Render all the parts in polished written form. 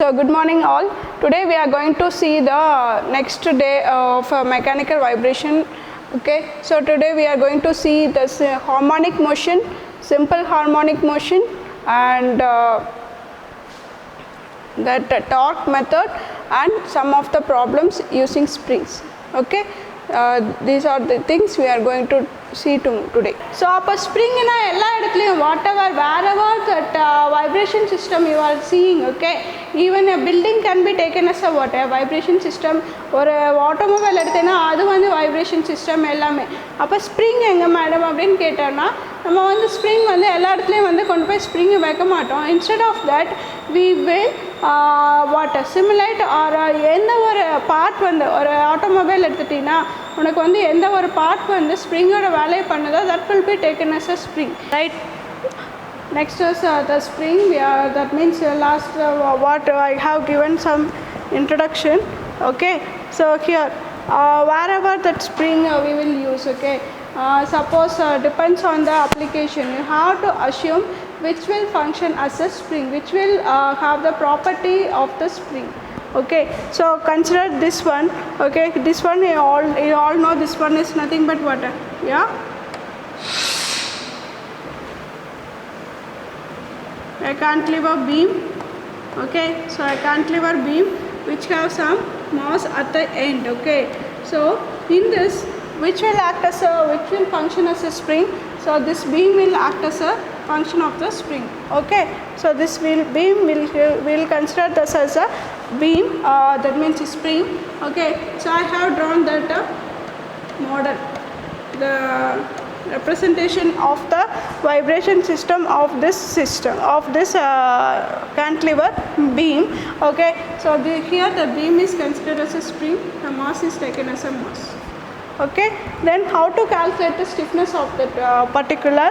So good morning all. Today we are going to see the next day of mechanical vibration. Okay, so today we are going to see this harmonic motion, simple harmonic motion, and that torque method and some of the problems using springs. Okay, these are the things we are going to see today. So அப்போ spring னா எல்லா இடத்துலையும் whatever wherever that vibration system you are seeing, okay, even a building can be taken as a what a vibration system. ஒரு automobile எடுத்தேன்னா அது வந்து vibration system எல்லாமே. அப்போ ஸ்ப்ரிங் எங்கே மேடம் அப்படின்னு கேட்டோன்னா நம்ம வந்து ஸ்ப்ரிங் வந்து எல்லா இடத்துலையும் வந்து கொண்டு போய் ஸ்ப்ரிங் வைக்க மாட்டோம். Instead of that we will what simulate or எந்த ஒரு பார்ட் வந்து ஒரு ஆட்டோமொபைல் எடுத்துட்டிங்கன்னா உனக்கு வந்து எந்த ஒரு பார்ட் வந்து ஸ்ப்ரிங்கோட வேலையை பண்ணுதோ that will be taken as a spring, right? Next is the spring. That means last what I have given some introduction. Okay, so here wherever that spring we will use, okay, suppose depends on the application, you have to assume which will function as a spring, which will have the property of the spring. Okay, so consider this one. Okay, this one you all know this one is nothing but water. Yeah, a cantilever beam. Okay, so a cantilever beam which have some mass at the end. Okay, so in this which will function as a spring. So this beam will act as a function of the spring. Okay, so this beam will consider this as a beam, that means spring. Okay, so I have drawn that model, the representation of the vibration system of this cantilever beam. Okay, so here the beam is considered as a spring, the mass is taken as a mass. Okay, then how to calculate the stiffness of that particular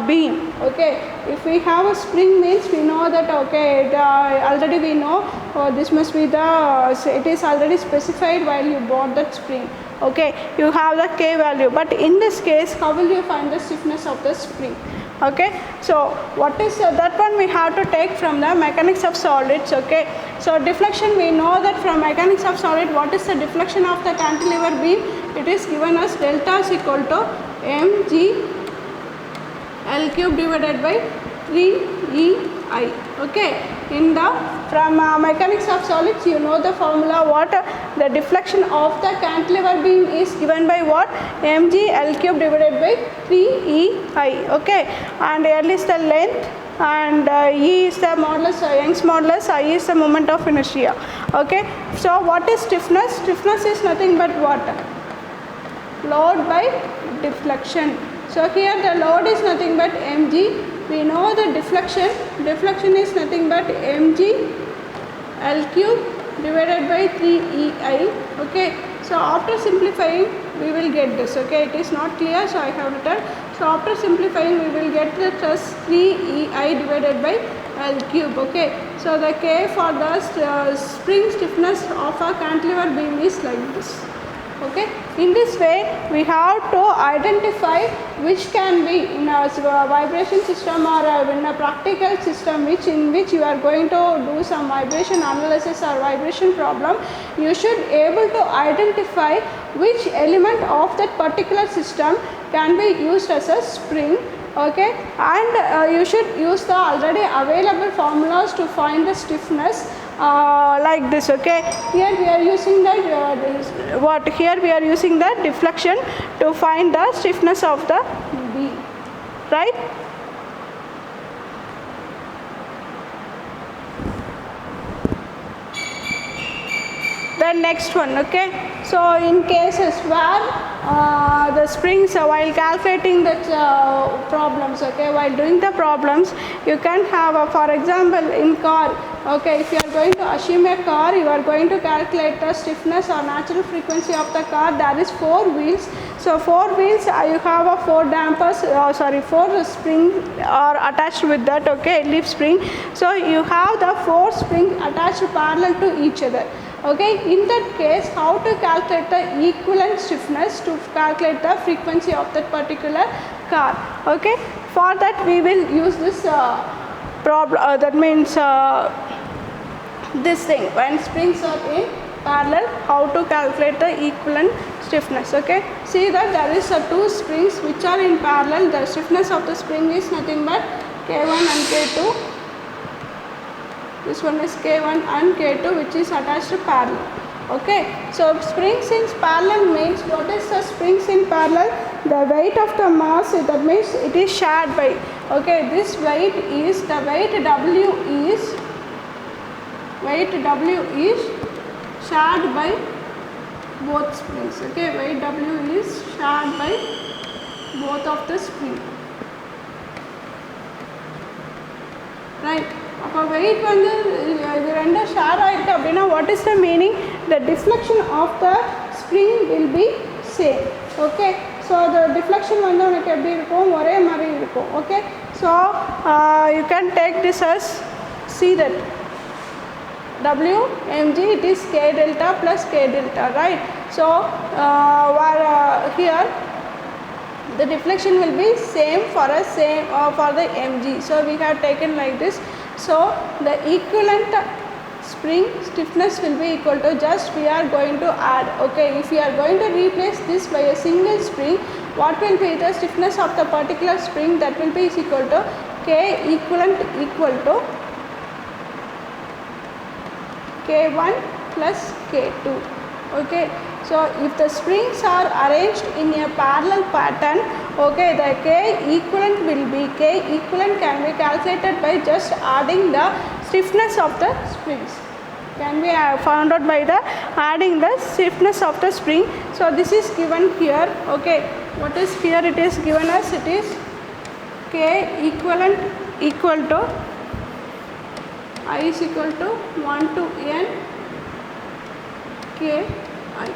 beam? Okay, if we have a spring means we know that, okay, already we know this must be it is already specified while you bought that spring. Okay, you have the K value, but in this case how will you find the stiffness of the spring? Okay, so what is that one we have to take from the mechanics of solids. Okay, so deflection, we know that from mechanics of solid what is the deflection of the cantilever beam. It is given as delta is equal to mg L cube divided by 3EI. Okay, from mechanics of solids you know the formula, what the deflection of the cantilever beam is given by what, mg L cube divided by 3EI. Okay, and L is the length and E is the modulus, Young's modulus, I is the moment of inertia. Okay, so what is stiffness? Stiffness is nothing but what, load by deflection. So here the load is nothing but mg. We know the deflection is nothing but mg L cube divided by 3EI. Okay, so after simplifying we will get this. Okay, it is not clear, so I have written. So after simplifying we will get that as 3EI divided by L cube. Okay, so the K for the spring stiffness of a cantilever beam is like this. Okay, in this way we have to identify which can be in a vibration system or in a practical system in which you are going to do some vibration analysis or vibration problem. You should able to identify which element of that particular system can be used as a spring. Okay, and you should use the already available formulas to find the stiffness like this. Okay, here we are using the deflection to find the stiffness of the beam, right? The next one. Okay, so in cases where the springs while calculating the problems, okay, while doing the problems you can have for example in car. Okay, if you are going to assume a car, you are going to calculate the stiffness or natural frequency of the car. There is 4 wheels. So 4 wheels you have a 4 dampers, 4 springs are attached with that. Okay, leaf spring. So you have the 4 springs attached parallel to each other. Okay, in that case how to calculate the equivalent stiffness to calculate the frequency of that particular car. Okay, for that we will use this problem, that means this thing when springs are in parallel, how to calculate the equivalent stiffness. Okay, see that there is two springs which are in parallel. The stiffness of the spring is nothing but K1 and K2. This one is K1 and K2 which is attached to parallel. Okay, so springs in parallel means, what is the springs in parallel? The weight of the mass, that means it is shared by, okay, this weight is, the weight W is shared by both springs. Okay, weight W is shared by both of the spring, right? அப்போ weight வந்து இது ரெண்டும் share ஆகிருக்கு அப்படின்னா what is the meaning? The deflection of the spring will be same. Okay, so அது deflection வந்து உனக்கு எப்படி இருக்கும்? ஒரே மாதிரி இருக்கும். Okay, so you can take this as, see that WmG, it is K delta plus K delta, right? So here the deflection will be same for a for the mg, so we have taken like this. So the equivalent spring stiffness will be equal to, just we are going to add. Okay, if we are going to replace this by a single spring, what will be the stiffness of the particular spring? That will be is equal to K equivalent equal to K1 plus K2. Okay, so if the springs are arranged in a parallel pattern, okay, the K equivalent will be, K equivalent can be calculated by just adding the stiffness of the springs, can be found out by the adding the stiffness of the spring. So this is given here. Okay, what is here? It is given as, it is K equivalent equal to I is equal to 1 to n K I.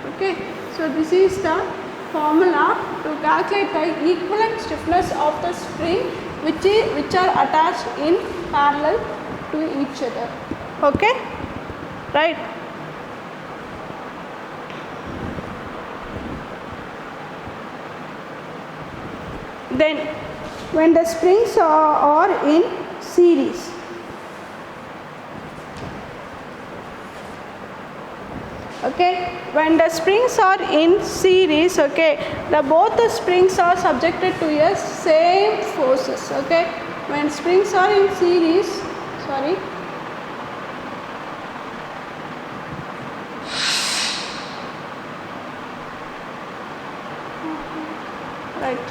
Okay, so this is the formula to calculate the equivalent stiffness of the spring which are attached in parallel to each other. Okay, right? Then when the springs are in series, okay, when the springs are in series, okay, both the springs are subjected to a same forces. Okay, when springs are in series, sorry, right,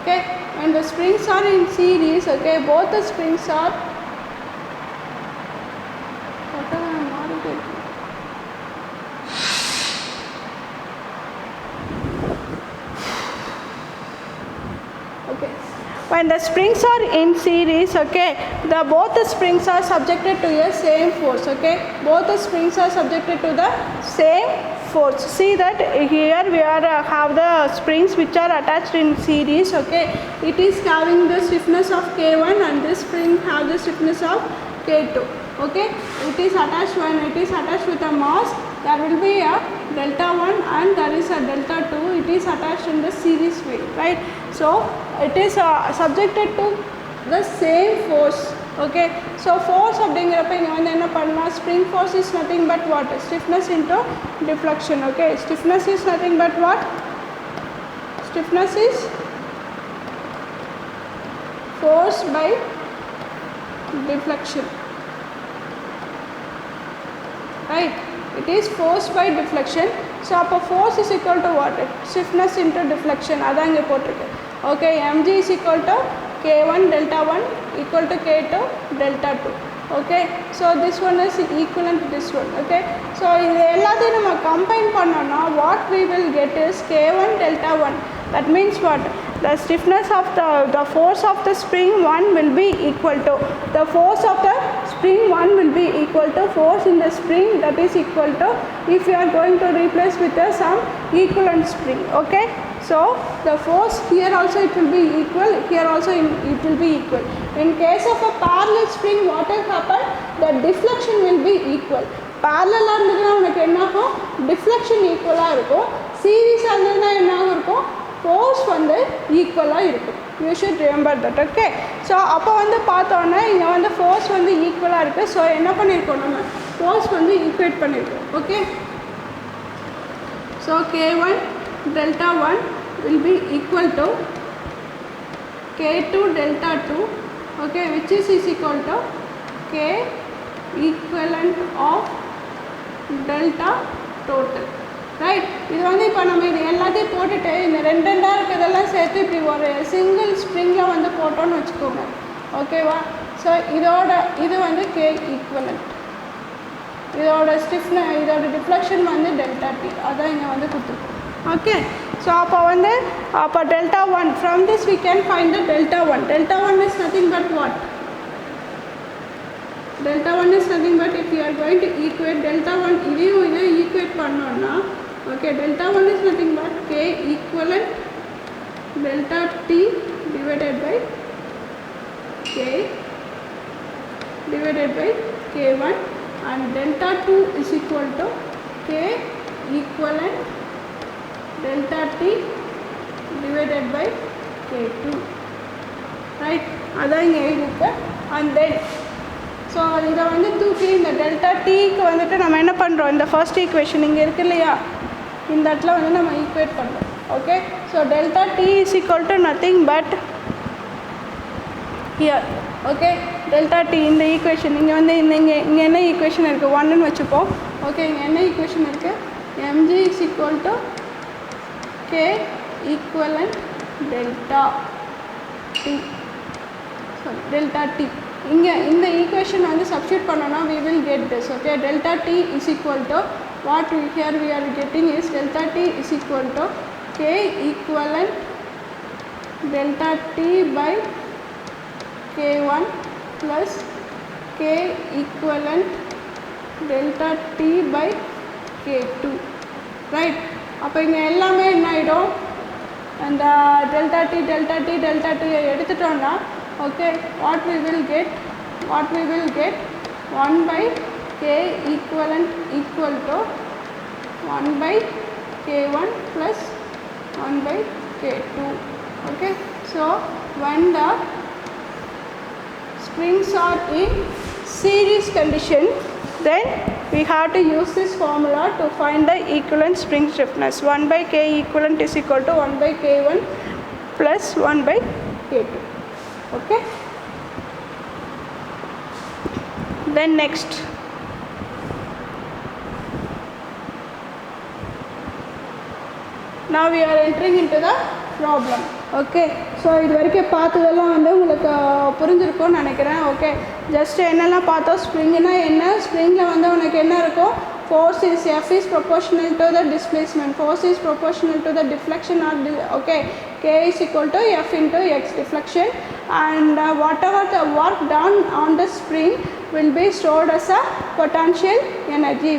okay, when the springs are in series, okay, both the springs are, when the springs are in series, okay, both the springs are subjected to a same force. Okay, both the springs are subjected to the same force. See that here we are have the springs which are attached in series. Okay, it is having the stiffness of K1 and this spring have the stiffness of K2. Okay, it is attached, when it is attached with a mass, there will be a delta 1 and there is a delta 2. It is attached in the series way, right? So it is subjected to the same force. Okay, so force அப்படிங்கிறப்ப இங்கே வந்து என்ன பண்ணலாம்? Spring force is nothing but what? Stiffness into deflection. Okay, stiffness is nothing but what? Stiffness is force by deflection, right? It is force by deflection. So அப்போ force is equal to what? Stiffness into deflection. அதான் இங்கே போட்டிருக்கு. Okay, mg is equal to K1 delta 1 equal to K2 delta 2. Okay, so this one is equivalent to this one. Okay, so இது எல்லாத்தையும் நம்ம combine பண்ணோம்னா what we will get is K1 delta 1. That means what? The stiffness of the force of the spring 1 will be equal to the force of the spring 1 will be equal to force in the spring, that is equal to, if you are going to replace with some equivalent spring. Okay, so the force here also it will be equal, here also it will be equal. In case of a parallel spring, what will happen? The deflection will be equal. Parallel இருந்ததுனா உங்களுக்கு என்ன ஆகும்? Deflection equal ஆ இருக்கும். Series இருந்ததுனா என்ன ஆகும்? Force வந்து ஈக்குவலாக இருக்கும். You should remember that. Okay, so அப்போ வந்து பார்த்தோன்னே இங்கே வந்து ஃபோர்ஸ் வந்து ஈக்குவலாக இருக்குது. ஸோ என்ன பண்ணியிருக்கோம், நம்ம ஃபோர்ஸ் வந்து ஈக்குவேட் பண்ணியிருக்கோம். Okay, so K1 delta 1 will be equal to K2 delta 2, okay, which is equal to K equivalent of delta total, right? இது வந்து இப்போ நம்ம இது எல்லாத்தையும் போட்டுட்டு இந்த ரெண்டாக இருக்கிறதெல்லாம் சேர்த்து இப்படி ஒரு சிங்கிள் ஸ்ப்ரிங்கில் வந்து போட்டோன்னு வச்சுக்கோங்க. ஓகேவா? ஸோ இது வந்து K ஈக்குவலண்ட், இதோட ஸ்டிஃப்னஸ், இதோட டிஃப்ளெக்ஷன் வந்து டெல்டா டி, அதான் இங்கே வந்து கொடுத்துருக்கோம். ஓகே, ஸோ அப்போ delta 1, from this we can find the delta 1. Delta 1 is nothing but what? Delta 1 is nothing but, if you are going to equate delta 1 இதையும் equate பண்ணோம்னா, okay, delta 1 is nothing but K equivalent delta T divided by K divided by K1, and delta 2 is equal to K equivalent delta T divided by K2, right? அதான் இங்கே இருக்கு. And then so இதை வந்து தூக்கி இந்த delta டீக்கு வந்துட்டு நம்ம என்ன பண்ணுறோம், இந்த ஃபர்ஸ்ட் ஈக்குவேஷன் இங்கே இருக்கு இல்லையா, இந்த இடத்துல வந்து நம்ம ஈக்குவேட் பண்ணுறோம். Okay, so delta D is equal to nothing but here. Okay, delta D இந்த ஈக்குவேஷன் இங்கே வந்து இங்கே என்ன ஈக்குவேஷன் இருக்குது, 1ன்னு வச்சுப்போம். ஓகே, இங்கே என்ன ஈக்குவேஷன் இருக்குது, mg is equal to K equivalent delta T, sorry, delta T. இங்கே இந்த ஈக்குவேஷன் வந்து சப்ஸ்டியூட் பண்ணோன்னா we will get this. Okay, delta T is equal to what here we are getting is delta T is equal to K equivalent delta T by K1 plus K equivalent delta T by K2, right? அப்போ இங்கே எல்லாமே என்ன ஆகிடும், அந்த delta T எடுத்துட்டோன்னா, okay, what we will get 1 by K equivalent equal to 1 by K1 plus 1 by K2. Okay, so when the springs are in series condition, then we have to use this formula to find the equivalent spring stiffness. 1 by K equivalent is equal to 1 by K1 plus 1 by K2. Okay, then next, now we are entering into the problem. Okay, so இது வரைக்கும் பார்த்ததெல்லாம் வந்து உங்களுக்கு புரிஞ்சிருக்கும்னு நினைக்கிறேன். Okay, just என்னெல்லாம் பார்த்தோம், ஸ்ப்ரிங்குனா என்ன, ஸ்ப்ரிங்கில் வந்து உனக்கு என்ன இருக்கும், force is F is proportional to the displacement, force is proportional to the deflection or okay, K is equal to F into X deflection, and whatever the work done on the spring will be stored as a potential energy,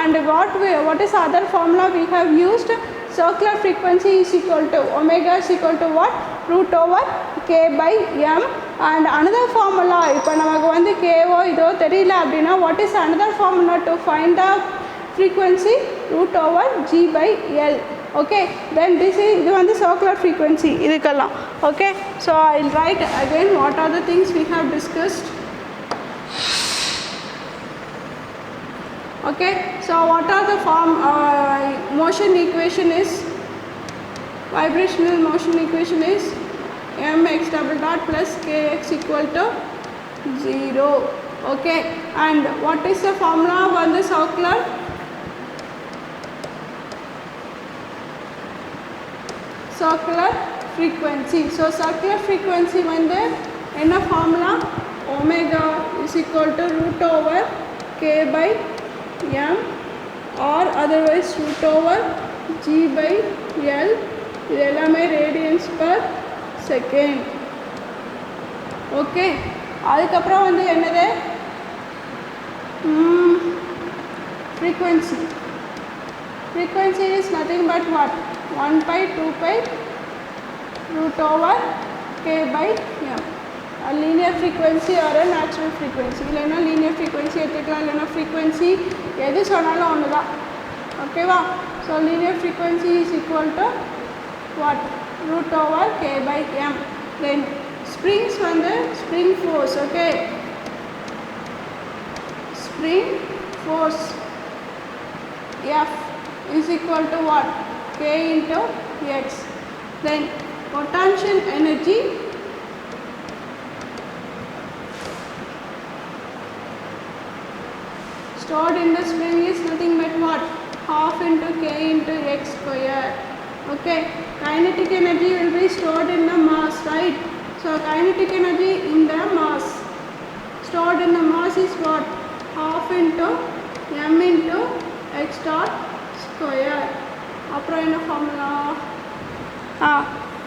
and what is other formula we have used, circular frequency is equal to omega is equal to what, root over K by M, and another formula, இப்போ நமக்கு வந்து K-ஓ இதோ தெரியல அப்படின்னா, what is another formula to find the frequency, root over G by L. Okay, then இது வந்து circular frequency இதுக்கெல்லாம். Okay, so I'll write again what are the things we have discussed. Okay, so what are the motion equation is, vibrational motion equation is mx double dot plus kx equal to 0. Okay, and what is the formula for the circular frequency? So circular frequency வந்து என்ன formula, omega is equal to root over K by M or otherwise root over G by L, இது எல்லாமே radians per second. Okay, அதுக்கப்புறம் வந்து என்னது, frequency is nothing but what, 1 pi 2 pi root over K by M, a linear frequency or a natural frequency. இல்லைன்னா linear frequency எடுத்துக்கலாம், இல்லைன்னா frequency எது சொன்னாலும் ஒன்று தான். Okay va? So linear frequency is equal to what? Root over k by m. Then springs வந்து spring force. Okay, spring force F is equal to what? K into x. Then potential energy stored in the spring is nothing but what? Half into k into x square. Okay, kinetic energy will be stored in the mass, right? So kinetic energy in the mass stored in the mass is what? Half into m into x dot square. அப்புறம் என்ன formula?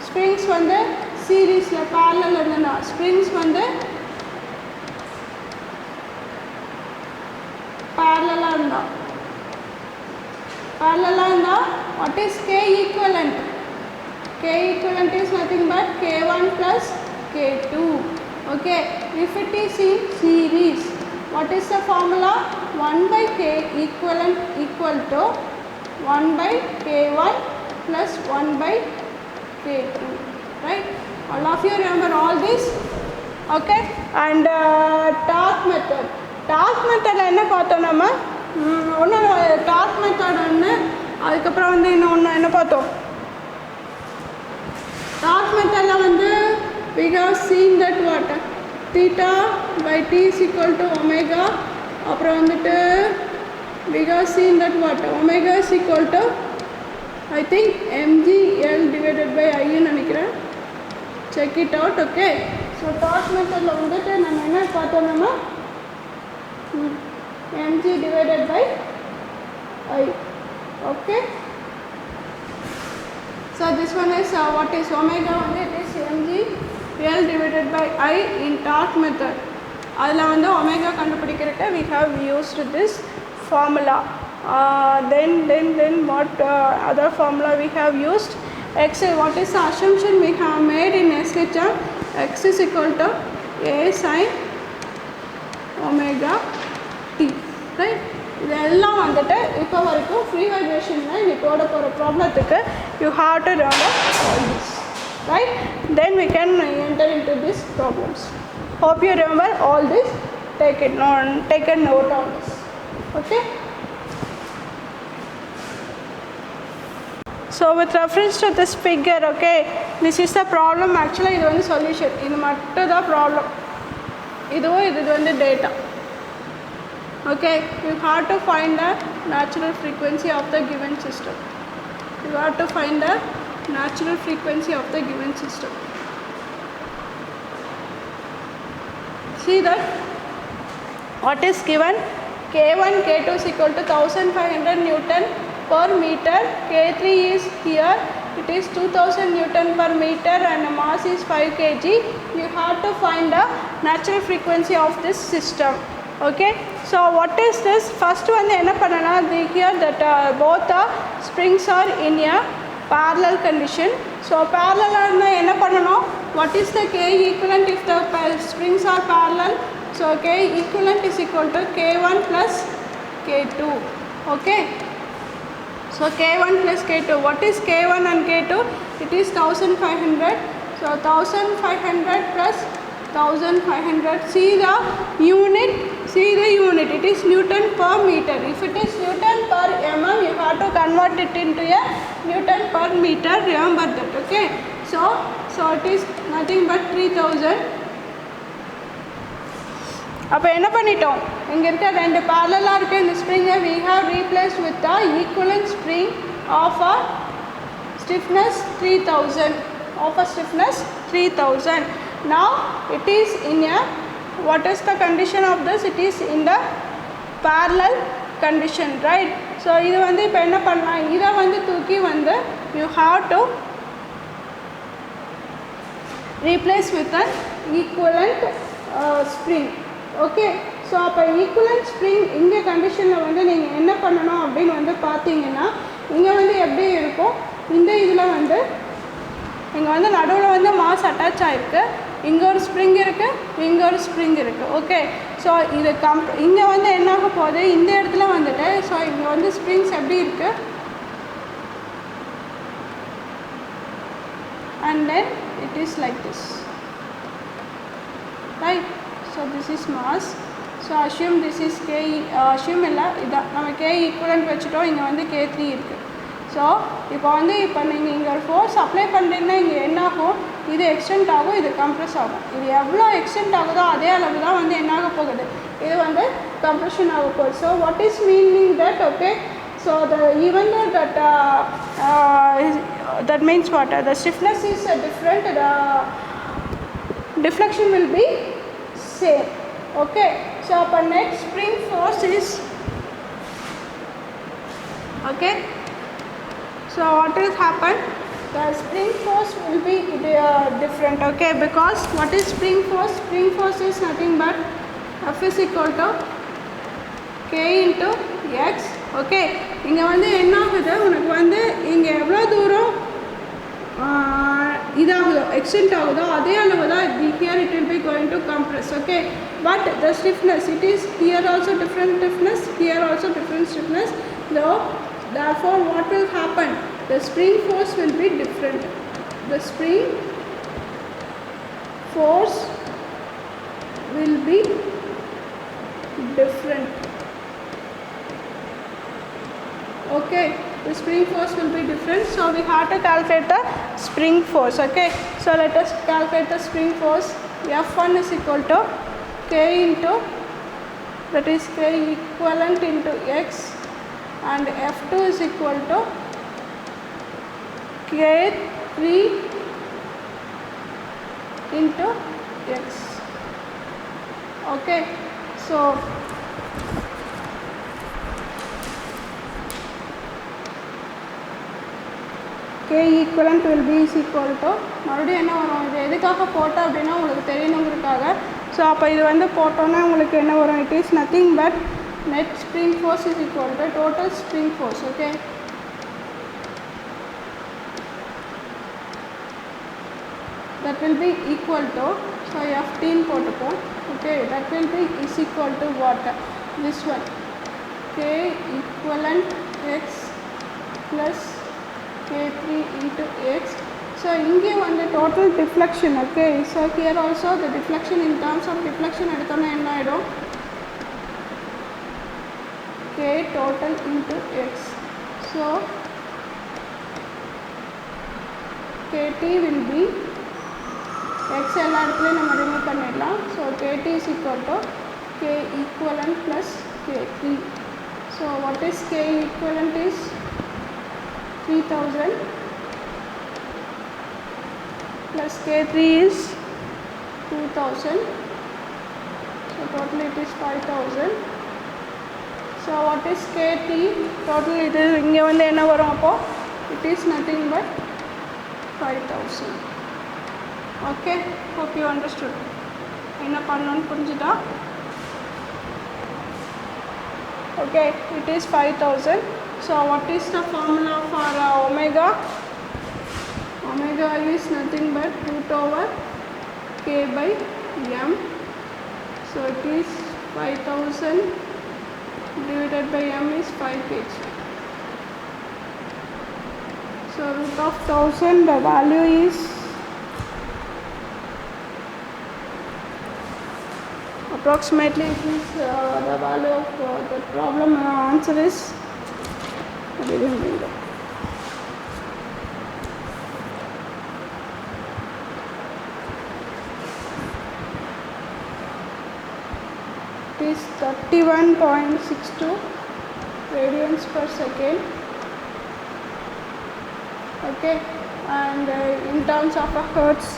Springs வந்து சீரீஸில் parallel இருந்ததுன்னா springs வந்து பேரலாக இருந்தால் what is k equivalent? K equivalent is nothing but k1 plus k2. Okay, if it is in series, what is the formula? 1 by k equivalent equal to 1 by k1 plus 1 by k2, right? All of you remember all this? Okay, and torque method. Torque method என்ன பார்த்தோம் நம்ம? ஒன்று torque method ஒன்று, அதுக்கப்புறம் வந்து இன்னொன்று என்ன பார்த்தோம்? Torque method வந்து we have seen that what? Theta by t is equal to omega. அப்புறம் வந்துட்டு we have seen that what? Omega is equal to I think mgl divided by I ன்னு நினைக்கிறேன். Check it out. Okay, so torque method வந்துட்டு நம்ம என்ன பார்த்தோம்? நம்ம mg divided by I. Okay, so this one is what is omega only, it is mg l divided by I in torque method. அதில் வந்து omega கண்டுபிடிக்கிறதுக்கு we have used this formula. Then what other formula we have used? X, what is the assumption we have made in SHM? X is equal to a sin omega t, right? இதெல்லாம் வந்துட்டு இப்போ வரைக்கும் free வைப்ரேஷனில் இன்னைக்கு போட போகிற ப்ராப்ளத்துக்கு you have to remember all this, right? Then we can enter into these problems. Hope you remember all this. Take a note on this. Okay, so with reference to this figure, okay, this is the problem. Actually இது வந்து solution, இது மட்டும் தான் problem. இது வந்து data. Okay, you have to find the natural frequency of the given system. You have to find the natural frequency of the given system. See that what is given? K1 K2 is equal to 1500 Newton per meter. K3 is here, it is 2000 Newton per meter and mass is 5 kg. You have to find the natural frequency of this system. Okay, so what is this? First one enna pannana, here that both the springs are in a parallel condition. So parallel na enna pannanom? What is the k equivalent if the springs are parallel? So k equivalent is equal to k1 plus k2. Okay, so k1 plus k2, what is k1 and k2? It is 1500. So 1500 plus 1500. See the unit, it is Newton per meter. If it is Newton per mm, you have to convert it into a Newton per meter. Remember that. Okay, so it is nothing but 3000. அப்போ என்ன பண்ணிட்டோம்? இங்கே இருக்க ரெண்டு parallel இருக்க இந்த ஸ்ப்ரிங்கை we have replaced with the equivalent spring of a stiffness 3000. Now it is in a, what is the condition of this? It is in the parallel condition, right? So இது வந்து இப்போ என்ன பண்ணலாம்? இதை வந்து தூக்கி வந்து you have to replace with an equivalent spring. Okay, so அப்போ ஈக்குவலண்ட் ஸ்ப்ரிங் இங்கே கண்டிஷனில் வந்து நீங்கள் என்ன பண்ணணும் அப்படின்னு வந்து பார்த்தீங்கன்னா, இங்கே வந்து எப்படி இருக்கும்? இந்த இதில் வந்து இங்கே வந்து நடுவில் வந்து மாஸ் அட்டாச் ஆகிருக்கு. இங்கே ஒரு ஸ்ப்ரிங் இருக்குது, இங்கே ஒரு ஸ்ப்ரிங் இருக்குது. ஓகே, ஸோ இது இங்கே வந்து என்ன ஆக போகுது, இந்த இடத்துல வந்துட்டு ஸோ இங்கே வந்து ஸ்ப்ரிங்ஸ் எப்படி இருக்குது, and then it is like this, right? So this is mass. So assume this is K, assume illa idha nama K equivalent vechitom, inga vandu K3 irukku. So இப்போ நீங்கள் இங்கே ஒரு ஃபோர்ஸ் அப்ளை பண்ணுறீங்கன்னா இங்கே என்ன ஆகும், இது எக்ஸ்டெண்ட் ஆகும், இது கம்ப்ரெஸ் ஆகும். இது எவ்வளோ எக்ஸ்டெண்ட் ஆகுதோ அதே அளவு தான் வந்து என்ன ஆக போகுது, இது வந்து கம்ப்ரெஷன் ஆக போகுது. So what is meaning that, okay, so the even though that means what, the stiffness is different, the deflection will be same. Okay, so our next spring force is, okay, so what will happen, the spring force will be different. Okay, because what is spring force, spring force is nothing but F is equal to K into X. Okay, இங்கே வந்து என்ன ஆகுது, உனக்கு வந்து இங்கே எவ்வளோ தூரம் இதாகுதோ extend ஆகுதோ அதே அளவு தான் here it will be going to compress. Okay, but the stiffness it is here also different stiffness, here also different stiffness. Therefore what will happen, the spring force will be different. The spring force will be different. Okay, the spring force will be different, so we have to calculate the spring force. Okay, so let us calculate the spring force. F1 is equal to K into, that is K equivalent into X, and F2 is equal to K3 into X. Okay, so K equivalent will be is equal to, மறுபடியும் என்ன வரும், இது எதுக்காக போட்டோம் அப்படின்னா உங்களுக்கு தெரியணுங்கிறதுக்காக. So அப்போ இது வந்து போட்டோன்னா உங்களுக்கு என்ன வரும், it is nothing but net spring force is equal to total spring force. Okay, that will be equal to, so F10 போட்டுப்போம். Okay, that will be is equal to what, this one, K equivalent X plus K3 into X. So இங்கே வந்து total deflection. Okay, so here also the deflection, in terms of deflection எடுத்தோம்னா என்ன ஆகிடும், K total into X. So KT will be, X எல்லா இடத்துலையும் நம்ம remove பண்ணிடலாம். So KT is equal to K equivalent plus K3. So what is K equivalent is 3000 plus K3 is 2000. So total it is 5000. So what is KT total, இது இங்கே வந்து என்ன வரும், அப்போ it is nothing but 5000. Okay, hope you understood. என்ன பண்ணணும்னு புரிஞ்சுதா? Okay, it is 5000. So what is the formula for omega? Omega is nothing but root over K by M. So it is 5000 divided by M is 5 kg. So root of 1000, the value is approximately, it is the value of the problem answer is, I didn't bring that. It is 31.62 radians per second. Okay, and in terms of a hertz,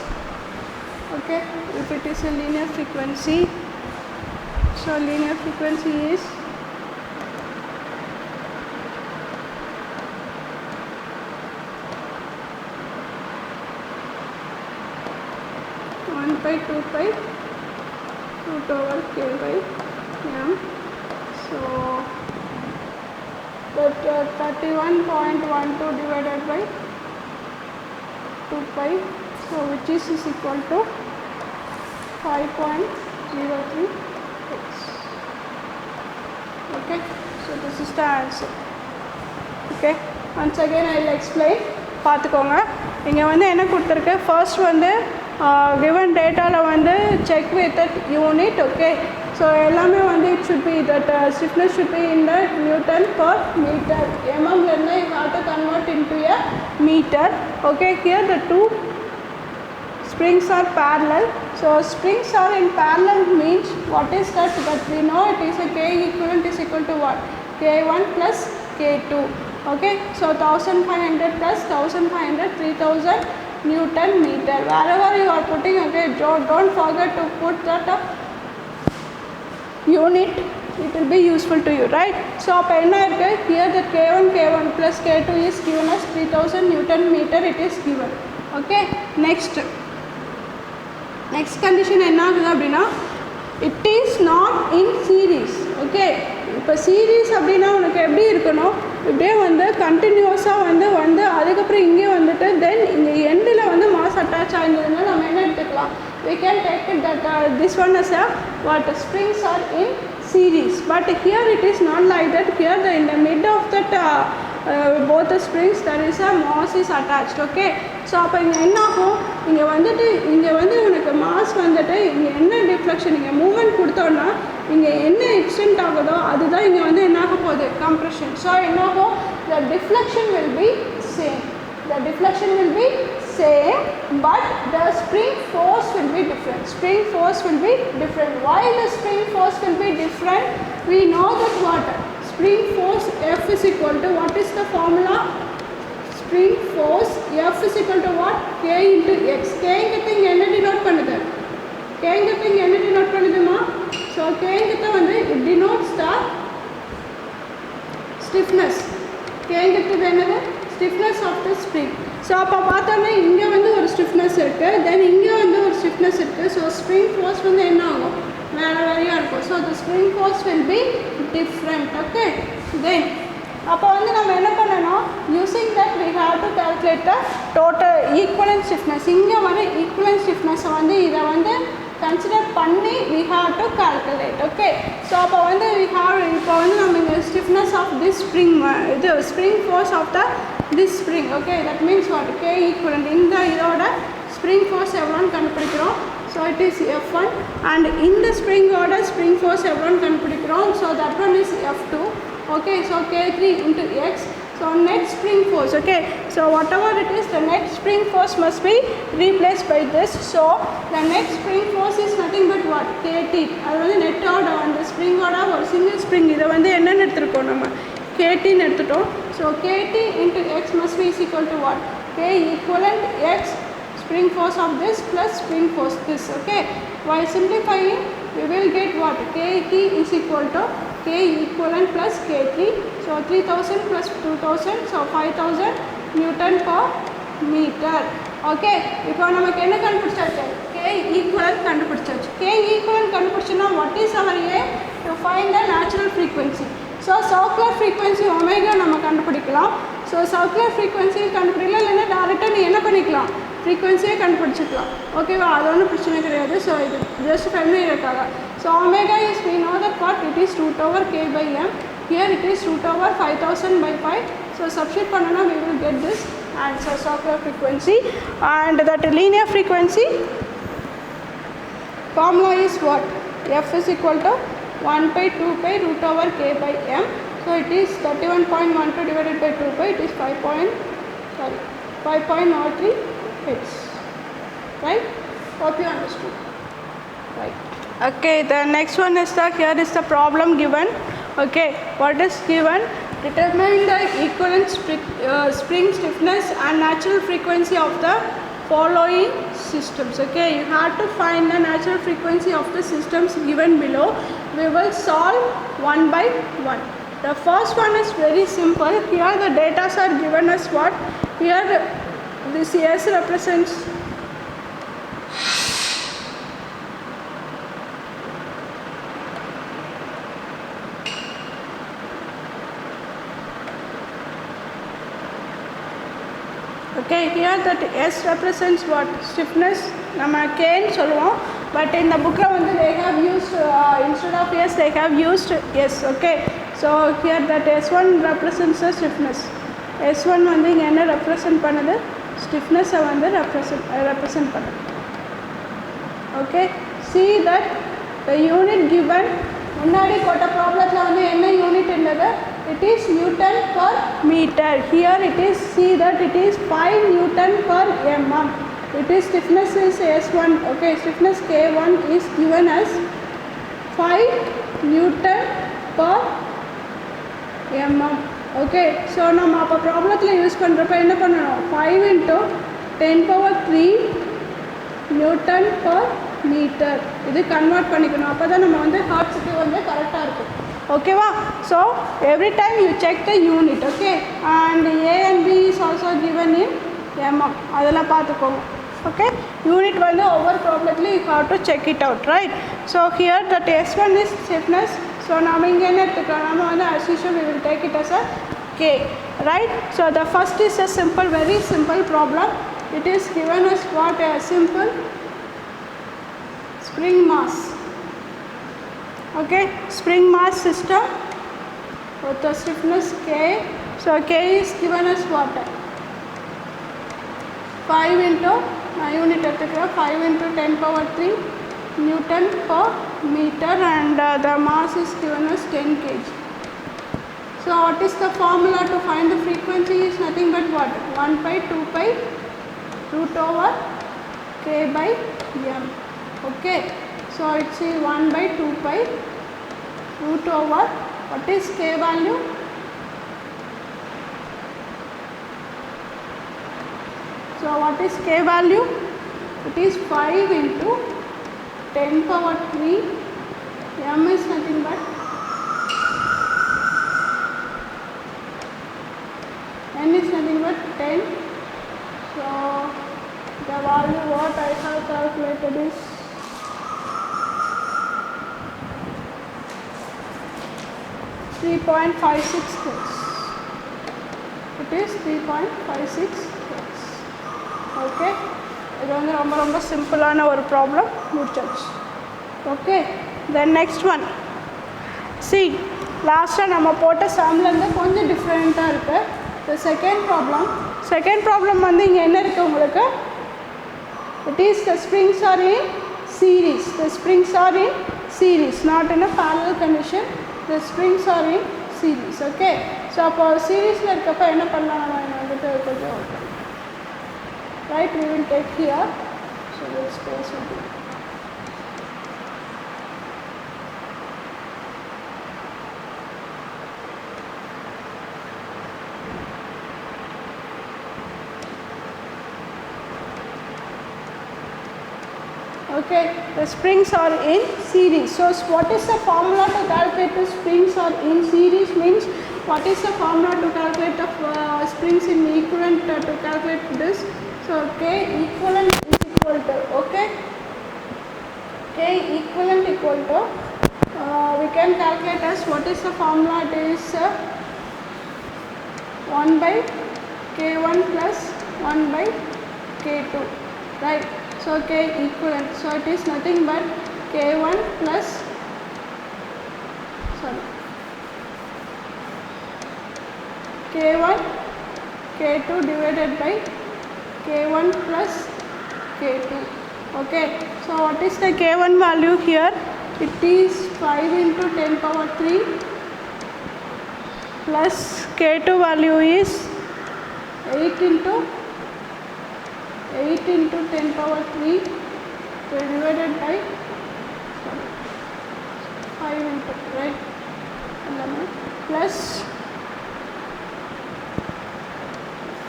okay, if it is a linear frequency, so linear frequency is 1 by 2 pi root over K by M. So that 31.12 divided by 2 pi, so which is equal to 5.03 x. Okay, so this is the answer. Okay, once again I will explain. பார்த்துக்கோங்க இங்கே வந்து என்ன கொடுத்துருக்கு first வந்து given டேட்டாவில் வந்து check with that unit. Okay, so எல்லாமே வந்து it should be that stiffness should be in the Newton per meter. mm லேருந்து you have to convert into a meter. Okay, here the two springs are parallel. So springs are in parallel means what is that? That we know it is a K equivalent is equal to what? K1 plus K2. Okay, so 1500 plus 1500, 3000 Newton meter. Wherever you are putting, okay, don't forget to put that unit. It will be useful to you, right? So here the K1 plus K2 is given as 3000 Newton meter. It is given. Okay, next condition என்ன ஆகுது அப்படின்னா it is not in series. Okay, இப்போ series அப்படின்னா உனக்கு எப்படி இருக்கணும், இப்படியே வந்து கண்டினியூஸாக வந்து அதுக்கப்புறம் இங்கே வந்துட்டு தென் இங்கே எண்டில் வந்து மாஸ் அட்டாச் ஆகிருந்ததுன்னா நம்ம என்ன எடுத்துக்கலாம், we can take it that this one as a what springs are in series, but here it is not like that. Here in the mid of that both the springs there is a mass is attached. Okay, so அப்போ இங்கே என்ன ஆகும், இங்கே வந்து உனக்கு mass வந்துட்டு இங்கே என்ன டிஃப்ளெக்ஷன் இங்கே மூவ்மெண்ட் கொடுத்தோன்னா இங்கே என்ன எக்ஸ்டென்ட் ஆகுதோ அதுதான் இங்கே வந்து என்ன ஆக போகுது கம்ப்ரெஷன். ஸோ என்ன ஆகும், the deflection will be same. The deflection will be same, but the spring force will be different. Spring force will be different. Why the spring force will be different? We know that what spring force F is equal to what is the formula? Spring force F is equal to what? K into X. K ங்கிறது இங்கே என்ன denote பண்ணுது? K ங்கிறது இங்கே என்ன denote பண்ணுதுமா? So K ங்கிறது வந்து it denotes the stiffness. K ங்கிறது என்னது? Stiffness of the spring. So அப்போ பார்த்தோம்னா இங்கே வந்து ஒரு ஸ்டிஃப்னஸ் இருக்குது, தென் இங்கே வந்து ஒரு ஸ்டிஃப்னஸ் இருக்குது. ஸோ ஸ்ப்ரிங் ஃபோர்ஸ் வந்து என்ன ஆகும், வேறையாக இருக்கும். So the spring force will be different. Okay, then அப்போ வந்து நம்ம என்ன பண்ணணும், using that we have to calculate the total equivalent stiffness. இங்கே வந்து ஈக்குவலன்ட் ஸ்டிஃப்னஸை வந்து இதை வந்து கன்சிடர் பண்ணி we have to calculate. Okay, so அப்போ வந்து இப்போ வந்து நம்ம இங்கே stiffness of this spring இது spring force of the this spring. Okay, that means what K equivalent இந்த இதோட spring force எவ்வளோன்னு கண்டுபிடிக்கிறோம். So it is F1 and இந்த spring order spring force எவ்வளோன்னு கண்டுபிடிக்கிறோம். So that one is F2. Okay, so K3 into X. So net spring force. Okay, so whatever it is, the net spring force must be replaced by this. So the net spring force is nothing but what KT. அது வந்து நெட்டோட அந்த ஸ்ப்ரிங்கோட ஒரு single spring இதை வந்து என்னென்னு எடுத்துருக்கோம் நம்ம KTன்னு எடுத்துட்டோம். So KT into X must be is equal to what? K equivalent X spring force of this plus spring force this. Okay, while simplifying we will get what KT is equal to K equivalent plus K3. So 3000 plus 2000, so 5000 Newton per meter. Okay, இப்போ நமக்கு என்ன கண்டுபிடிச்சாச்சு, K equivalent கண்டுபிடிச்சாச்சு. K equivalent கண்டுபிடிச்சோன்னா what is our aim? To find the natural frequency. So circular frequency omega நம்ம கண்டுபிடிக்கலாம். So circular frequency கண்டுபிடிக்கலாம், இல்லைன்னா டேரெக்டாக நீ என்ன பண்ணிக்கலாம் ஃப்ரீக்வன்சியே கண்டுபிடிச்சிக்கலாம். ஓகேவா, அது ஒன்றும் பிரச்சனை கிடையாது. ஸோ இது ஜஸ்ட் ஃபெமிலியருக்காக. So omega is we know that what it is root over k by m. Here it is root over 5000 by 5. So substitute பண்ணனா we will get this answer, circular frequency. And that linear frequency formula is what? F is equal to 1 by 2 pi root over k by m. So it is 31.12 divided by 2 pi, it is 5.03 Hz. Right? Hope you understood. Right. Okay, the next one is here is the problem given. Okay, what is given? Determine the equivalent spring stiffness and natural frequency of the following systems. Okay, you have to find the natural frequency of the systems given below. We will solve one by one. The first one is very simple. Here the data are given as what? Here this S represents okay, here that S represents what? Stiffness. நம்ம K ன்னு சொல்லுவோம். but in the book they have used instead of yes they have used yes. Okay, so here that S1 represents the stiffness. S1 வந்து இங்க என்ன represent பண்ணுது, stiffness வந்து represent பண்ணுது. Okay, see that the unit given முன்னாடி போட்ட ப்ராப்ளத்தில் வந்து என்ன யூனிட் இருந்தது, it is Newton per meter. Here it is, see that it is 5 Newton per mm. It is stiffness is S1. Okay, stiffness K1 is given as 5 Newton per mm. Okay, so நம்ம அப்போ ப்ராப்ளத்தில் use பண்ணுறப்ப என்ன பண்ணணும், 5 into 10 power 3 Newton per meter இது convert பண்ணிக்கணும். அப்போ தான் நம்ம வந்து ஹார்ட்ஸுக்கு வந்து கரெக்டாக இருக்கும். ஓகேவா? So every time you check the unit. Okay, and A and B is also given in mm, அதெல்லாம் பார்த்துக்கோங்க. Okay, unit வந்து ஒவ்வொரு ப்ராப்ளத்துலையும் you have to check it out, right? So here that S1 is stiffness. So நம்ம இங்கே என்ன எடுத்துக்கலாம், நம்ம வந்து as usual we will take it as a K, right? So the first is a simple, very simple problem. It is given as what, a simple spring mass. Okay, spring mass system with the stiffness K. So K is given as what, 5 into unit எடுத்துக்கிறோம், 5 into 10 power 3 Newton per meter, and the mass is given as 10 kg. So what is the formula to find the frequency is nothing but what, 1 by 2 pi root over K by M. Okay, so it's 1 by 2 pi root over, what is K value, so what is K value, it is 5 into 10 power 3, M is nothing but N is nothing but 10. So the value what I have calculated is 3.56 kgs. It is 3.56 kgs. Okay, இது வந்து ரொம்ப ரொம்ப சிம்பிளான ஒரு problem முடிச்சாச்சு. Okay, then next one, C லாஸ்ட்டாக நம்ம போட்ட சம்லேருந்து கொஞ்சம் டிஃப்ரெண்ட்டாக இருக்குது. த செகண்ட் ப்ராப்ளம் வந்து இங்கே என்ன இருக்குது உங்களுக்கு, it is the springs are in series. The springs are in series, not in a parallel condition. The springs are in series. Okay, so அப்போ சீரீஸில் இருக்கப்போ என்ன பண்ணலாம், நம்ம வந்துட்டு கொஞ்சம் right, we will take here, so this space will be okay. The springs are in series. So what is the formula to calculate the springs are in series, means what is the formula to calculate the springs in equivalent to calculate this. So K equivalent is equal to, okay, K equivalent equal to we can calculate as what is the formula, it is 1 by K1 plus 1 by K2, right? So K equivalent, so it is nothing but K1 plus K1 K2 divided by K1 plus K2. Okay, so what is the K1 value here, it is 5 into 10 power 3 plus K2 value is 8 into 10 power 3 divided by 5 into, right, plus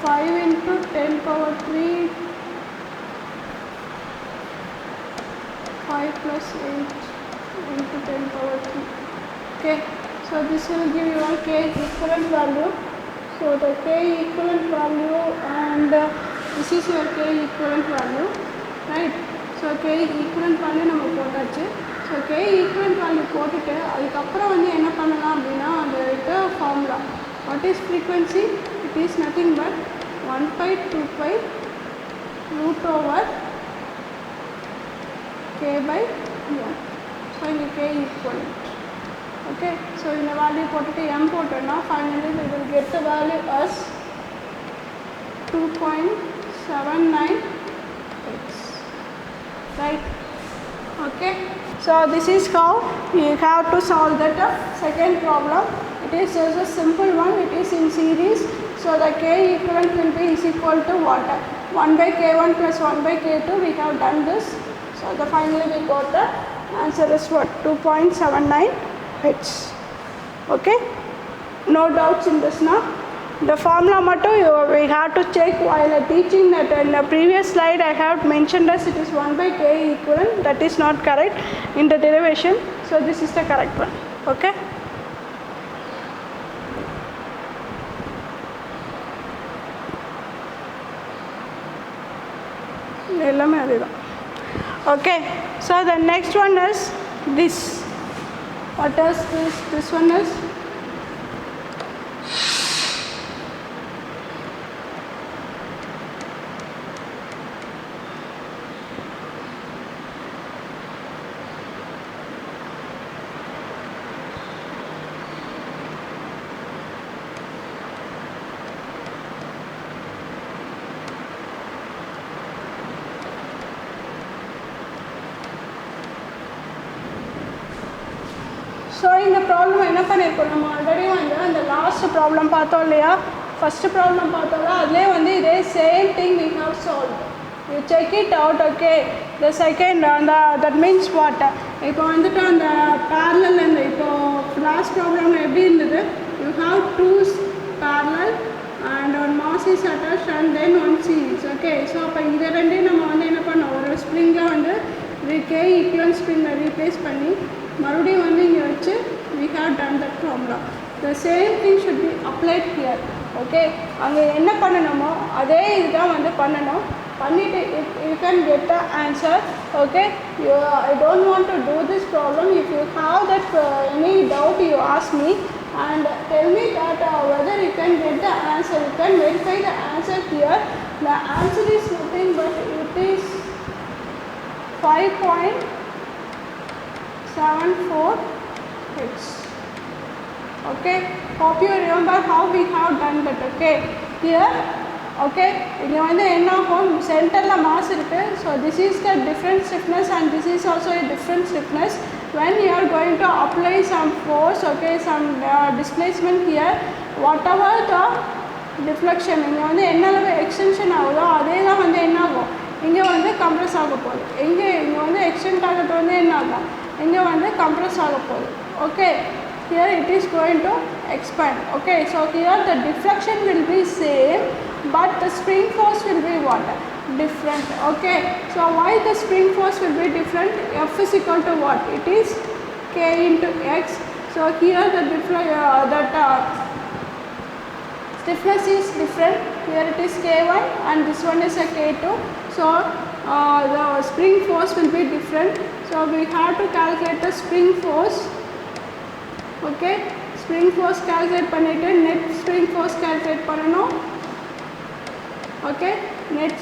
5 into 10 power 3, 5 plus 8 into 10 power 3. Okay, so this will give you a K equivalent value. So the K equivalent value, and this is your K equivalent value, right? So K equivalent value நம்ம போட்டாச்சு. So K equivalent value போட்டுட்டு அதுக்கப்புறம் வந்து என்ன பண்ணலாம் அப்படின்னா, அந்த formula what is frequency, it is nothing but 1 by 2 pi root over K by M. So in K equivalent. Okay, so in the value put it M put it now, finally we will get the value as 2.79 x, right? Okay, so this is how you have to solve that second problem. It is just a simple one, it is in series, so the K equivalent will be is equal to what? 1 by K1 plus 1 by K2, we have done this, so the finally we got the answer is what? 2.79 h. Okay, no doubts in this now. The formula we have to check while teaching that. In the previous slide I have mentioned as it is 1 by K equivalent, that is not correct in the derivation, so this is the correct one. Okay, okay, so the next one is this. What is this one is so in the problem என்ன பண்ணிருக்கோம் நம்ம already வந்து அந்த last problem பார்த்தோம் இல்லையா, first problem பார்த்தோம்ல, அதிலே வந்து இதே same thing we have solved. You check it out. Okay, the second that means what, இப்போ வந்துட்டு அந்த parallel and இப்போ லாஸ்ட் ப்ராப்ளம்ல எப்படி இருந்தது, you have two parallel and one mass is attached and then one series. Okay, so அப்போ இது ரெண்டையும் நம்ம வந்து என்ன பண்ணோம், ஒரு ஸ்ப்ரிங்கை வந்து K equivalent ஸ்ப்ரிங்கை ரீப்ளேஸ் பண்ணி மறுபடியும் வந்து இங்கே வச்சு we have done that formula. The same thing should be applied here. Okay, அங்கே என்ன பண்ணணுமோ அதே இதுதான் வந்து பண்ணணும். பண்ணிட்டு you can get the answer. Okay, I don't want to do this problem. If you have that any doubt, you ask me and tell me that whether you can get the answer. You can verify the answer here. The answer is nothing but it is 5.74 h. Okay, hope you remember how we have done that. Okay, here, okay, இங்கே வந்து என்ன ஆகும், சென்டரில் mass இருக்கு, so this is the different stiffness and this is also a different stiffness. When you are going to apply some force, okay, some displacement here, whatever the deflection இங்கே வந்து என்ன அளவு எக்ஸ்டென்ஷன் ஆகுதோ அதே தான் வந்து என்ன ஆகும், இங்கே வந்து கம்ப்ரெஸ் ஆக போகுது. இங்கே வந்து எக்ஸ்டெண்ட் ஆகிறது வந்து என்ன ஆகும், இங்கே வந்து கம்ப்ரெஸ் ஆக போகுது. Okay, here it is going to expand. Okay, so here the deflection will be same but the spring force will be what, different. Okay, so why the spring force will be different, F is equal to what, it is K into X. So here the stiffness is different, here it is K1 and this one is a K2, so the spring force will be different. So we have to calculate the spring force. Okay, spring force calculate பண்ணிட்டு net spring force calculate பண்ணணும். Okay, net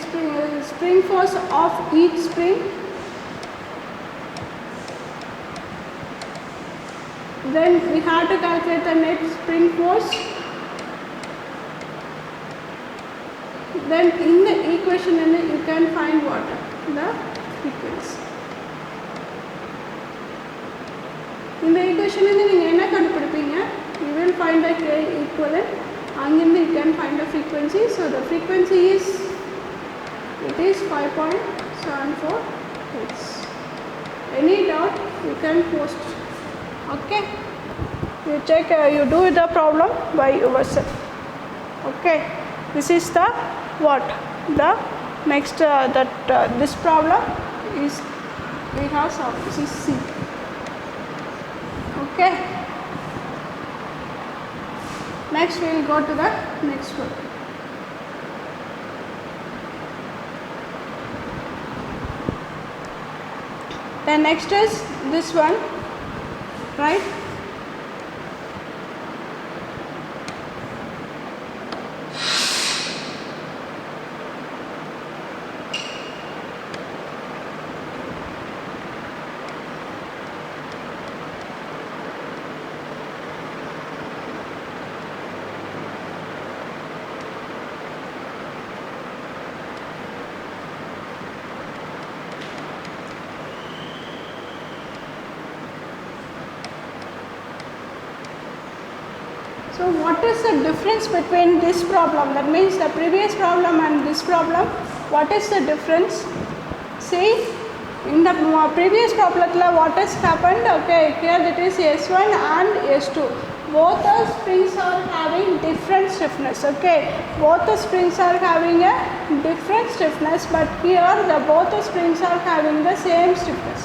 spring force of each spring, then we have to calculate the net spring force. Then in the equation you can find what, the frequency. In the equation நீங்கள் என்ன கண்டுபிடிப்பீங்க, you will find the K equivalent, அங்கிருந்து you can find the frequency. So the frequency is, it is 5.74 Hz. Any doubt you can post. Okay, you check, you do the problem by yourself. Okay, this is the what, the next this problem is we have solved. This is C. Okay, next we will go to the next one. Then next is this one, right? So what is the difference between this problem? That means the previous problem and this problem. What is the difference? See, in the previous problem, what has happened? Okay, here it is S1 and S2. Both the springs are having different stiffness. Okay, both the springs are having a different stiffness, but here both the springs are having the same stiffness.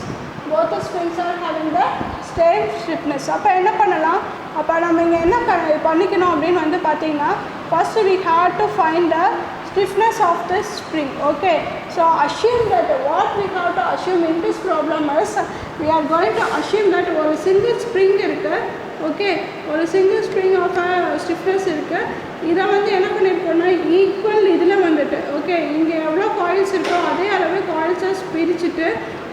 Both the springs are having the same stiffness. அப்போ என்ன பண்ணலாம்? அப்போ நம்ம இங்கே என்ன பண்ணிக்கணும் அப்படின்னு வந்து பார்த்தீங்கன்னா, first we have to find the stiffness of the spring. Okay, so assume that what we have to assume in this problem is, we are going to assume that ஒரு single spring இருக்கு. Okay, ஒரு single spring of a stiffness இருக்கு. இதை வந்து என்ன பண்ணிருக்கோம்னா equal இதில் வந்துட்டு okay இங்கே எவ்வளோ காயில்ஸ் இருக்கோ அதே அளவு காயில்ஸை பிரிச்சுட்டு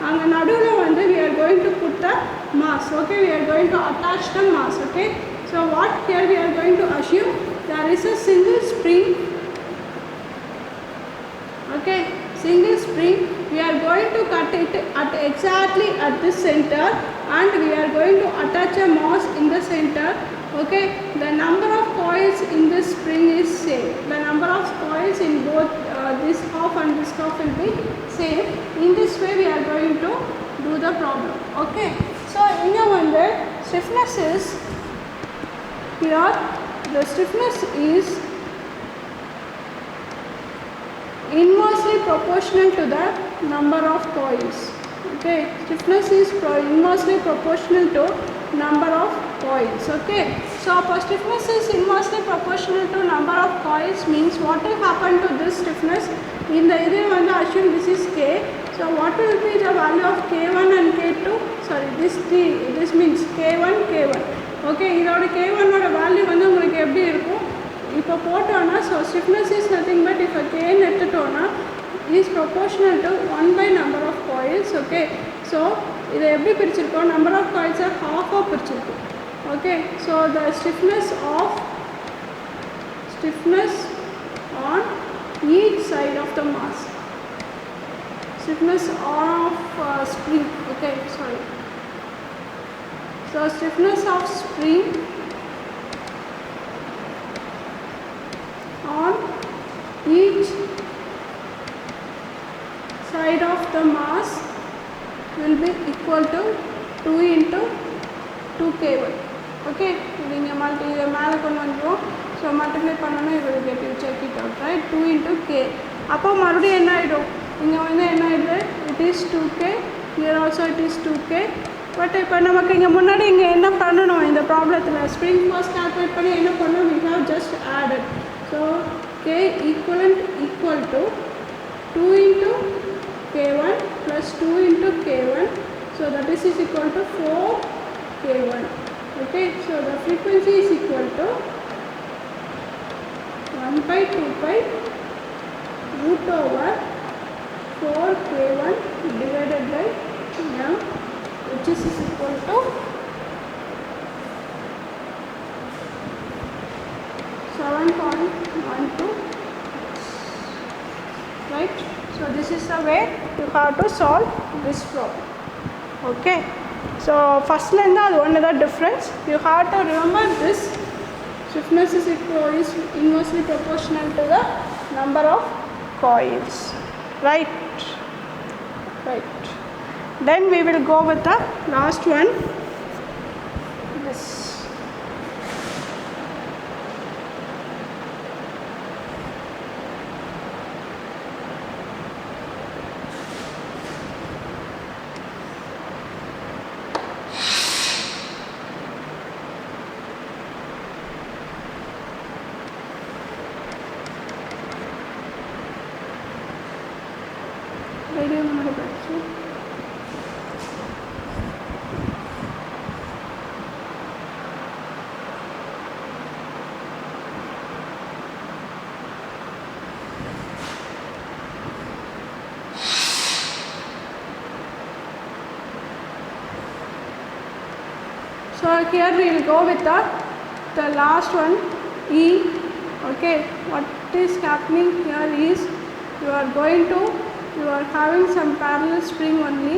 அங்கே நடுவில் வந்து we are going to put the mass. Okay, we are going to attach the mass. Okay, so what here we are going to assume, there is a single spring. Okay, single spring, we are going to cut it at exactly at this center and we are going to attach a mass in the center. Okay, the number of coils in this spring is same. The number of coils in both this half and this half will be same. In this way we are going to do the problem. Okay, so here one the stiffness is, here the stiffness is inversely proportional to the number of coils. Okay, stiffness is inversely proportional to number of coils. Okay, so stiffness is inversely proportional to number of coils means what will happen to this stiffness? In the area when assume this is K, so what will be the value of K1 and K2? Sorry, this means K1 K1. Okay, இதோட K1 ஓட value வந்து உங்களுக்கு எப்படி இருக்கும்? இப்போ போட்டோன்னா, so stiffness is nothing but if a K எடுத்துட்டோன்னா is proportional to 1 by number of coils. Okay, so இதை எப்படி பிரிச்சிருக்கோம்? number of coils are half of பிரிச்சிருக்கோம். Okay, so the stiffness on each side of the mass, stiffness of spring. Okay, sorry, so stiffness of spring on each side of the mass will be equal to 2 into 2K1. Okay, இங்க இதை மேலே கொண்டு வந்துடும். So multiply பண்ணணும், இது get you check it out, right? 2 into K. அப்போ மறுபடியும் என்ன ஆகிடும்? இங்கே வந்து என்ன ஆகிடுது? It is 2K, here also it is 2K. But இப்போ நமக்கு இங்கே முன்னாடி இங்கே என்ன பண்ணணும்? இந்த ப்ராப்ளத்தில் ஸ்ப்ரிங் மாஸ் கால்குலேட் பண்ணி என்ன பண்ணணும்? we have just added. So K equivalent equal to 2 into K1 plus 2 into K1, so that is equal to 4K1. Okay, so the frequency is equal to 1 by 2 pi root over 4K1 divided by m, which is equal to 7.12. Right, so this is the way you have to solve this problem. Okay, so first lenda adu one the difference you have to remember. This stiffness is inversely proportional to the number of coils. Right, then we will go with the last one, this. So here we will go with the last one, E. Okay, what is happening here is you are having some parallel spring only,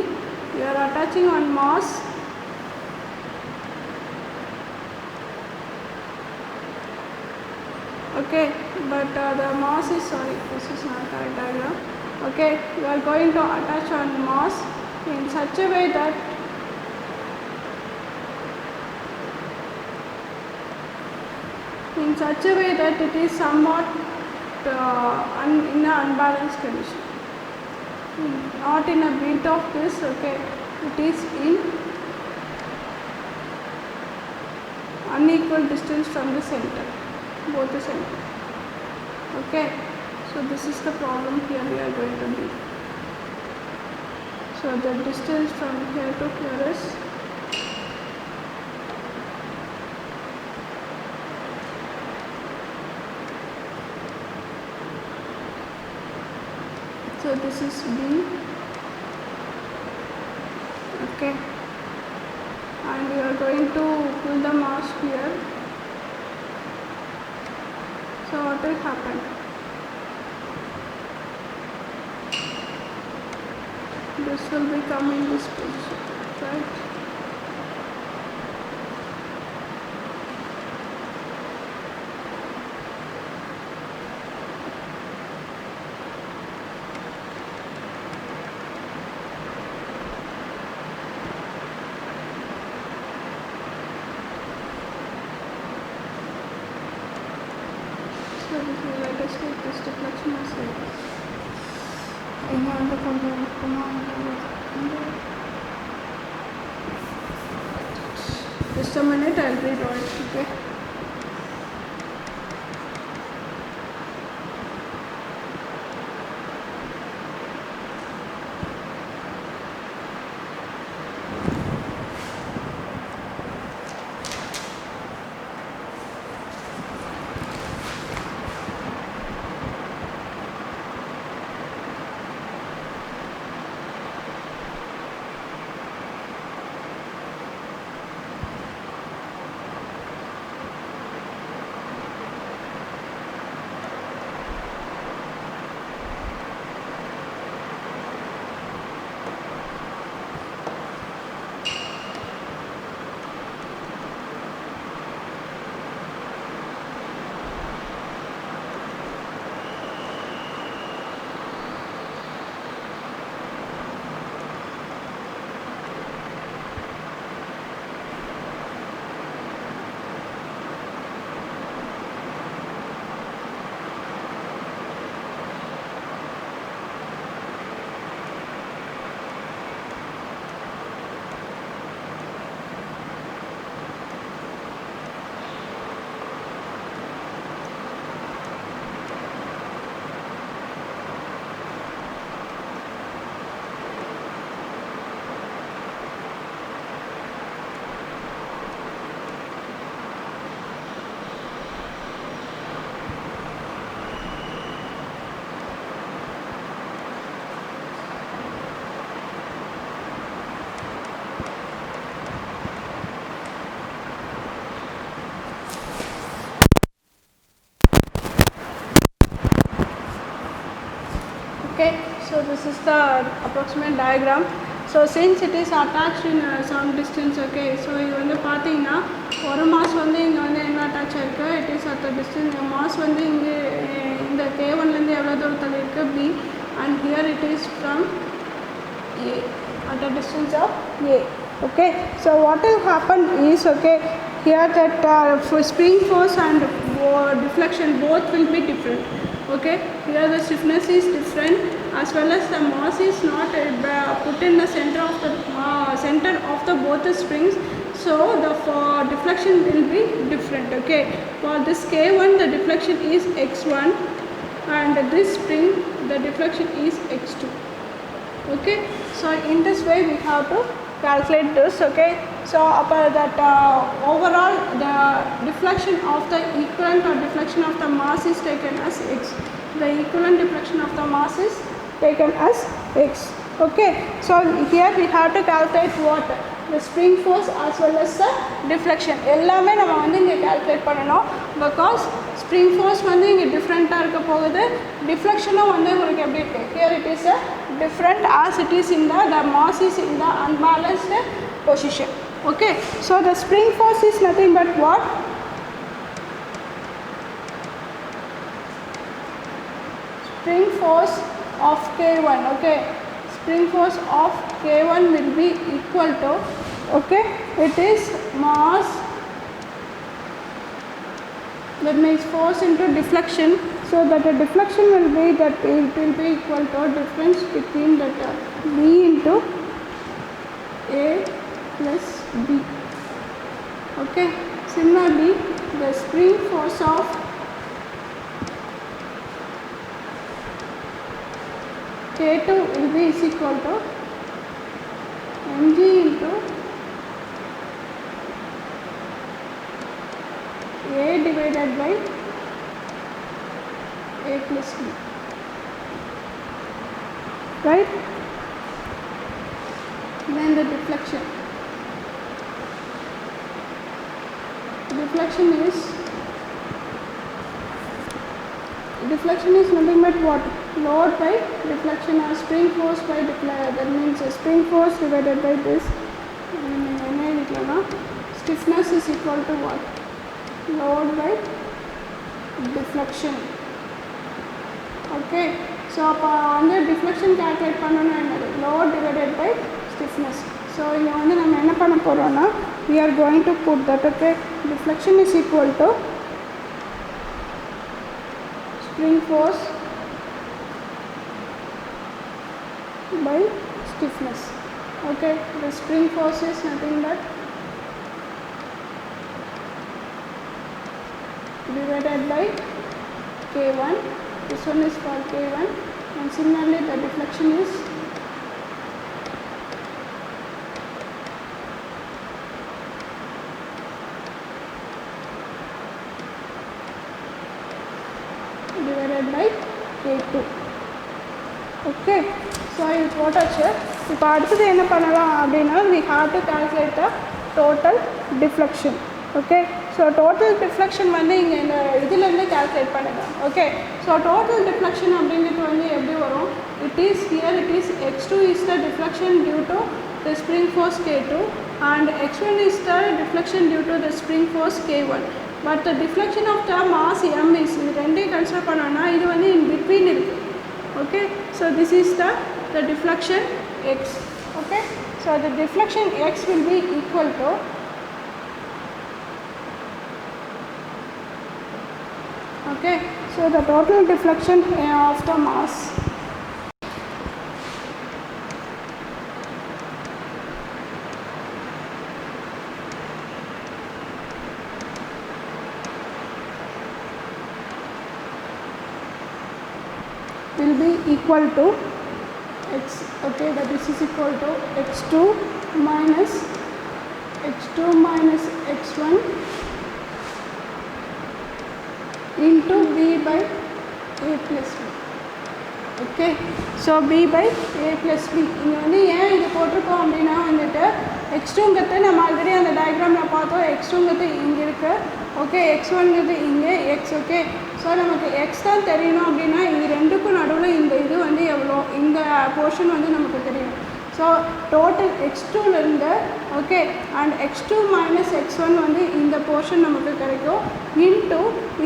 you are attaching one mass okay, but the mass is, sorry, this is not correct diagram, okay, we are going to attach on mass in such a way that it is somewhat in an unbalanced condition, not in a bit of this, okay, it is in unequal distance from the center, both the center, okay. So this is the problem here we are going to do. So the distance from here to here is so this is B, okay, and we are going to pull the mass here. So what will happen? This will become in this position, right? So this is, let us take this deflection as well. Just a minute, I'll redraw it, okay. Okay, so this is the approximate diagram. So since it is attached in some distance, okay, so இது வந்து பார்த்தீங்கன்னா ஒரு mass வந்து இங்கே வந்து என்ன attach ஆயிருக்கு, it is at the distance, mass வந்து இங்கே இந்த K1லேருந்து எவ்வளோ தூரத்தில் இருக்குது B, and here it is from A at a distance of A. Okay, so what will happen is, okay, here that for spring force and deflection both will be different. Okay, here the stiffness is different as well as the mass is not put in the center of the both the springs, so the deflection will be different. Okay, for this K1 the deflection is x1 and this spring the deflection is x2. Okay, so in this way we have to calculate this. Okay, so that overall the deflection of the equivalent or deflection of the mass is taken as x. The equivalent deflection of the mass is taken as x. Okay, so here we have to calculate what the spring force as well as the deflection. எல்லாமே நம்ம வந்து இங்கே calculate பண்ணணும், because spring force வந்து இங்கே டிஃப்ரெண்ட்டாக இருக்க போகுது, டிஃப்ளெக்ஷனும் வந்து உங்களுக்கு எப்படி இருக்குது, here it is a different as it is in the mass is in the unbalanced position. Okay, so the spring force is nothing but what? spring force of K1, okay, spring force of K1 will be equal to, okay, it is mass, that means force into deflection, so that the deflection will be that it will be equal to difference between that B into A plus B, okay. Similarly, the spring force of K2 will be is equal to mg into A divided by A plus B, right? Then the deflection is nothing but what? Load by deflection or spring force by deflection, that means spring force divided by this, stiffness is equal to what? Load by deflection, okay. So on the deflection calculate பண்ணனும் என்னது? Load divided by stiffness. So இங்க வந்து நம்ம என்ன பண்ண போறோம்னா, we are going to put that, okay, deflection is equal to spring force by stiffness, okay. The spring force is nothing but divided by K1, this one is for K1, and similarly the deflection is divided by K2, okay. So இது போட்டாச்சு. இப்போ அடுத்தது என்ன பண்ணலாம் அப்படின்னா, we have to calculate the total deflection, okay. So total deflection வந்து இங்கே இந்த இதிலேருந்து calculate பண்ணுங்கள், okay. So total deflection அப்படிங்கிறது வந்து எப்படி வரும்? It is here, it is x2 is the deflection due to the spring force K2 and x1 is the deflection due to the spring force K1. But the deflection of the mass m is, இது ரெண்டையும் consider பண்ணோன்னா இது வந்து in between இருக்கு, okay. So this is the deflection x, okay. So the deflection x will be equal to, okay, so the total deflection of the mass will be equal to x, okay, that is equal to x2 minus x1 into B by A plus B, okay. So B by A plus B, இங்கே வந்து ஏன் இது போட்டிருக்கோம் அப்படின்னா வந்துட்டு x2ங்கிறது நம்ம already அந்த டயக்ராமில் பார்த்தோம், x2ங்கிறது இங்கே இருக்குது, ஓகே, x1ங்கிறது இங்கே x, ஓகே. ஸோ நமக்கு x தான் தெரியணும் அப்படின்னா இது ரெண்டுக்கும் நடுவில் இந்த இது வந்து எவ்வளோ, இந்த போர்ஷன் வந்து நமக்கு தெரியும். ஸோ டோட்டல் x2லேருந்து, okay, and x2 minus x1 வந்து இந்த போர்ஷன் நமக்கு கிடைக்கும் இன்ட்டு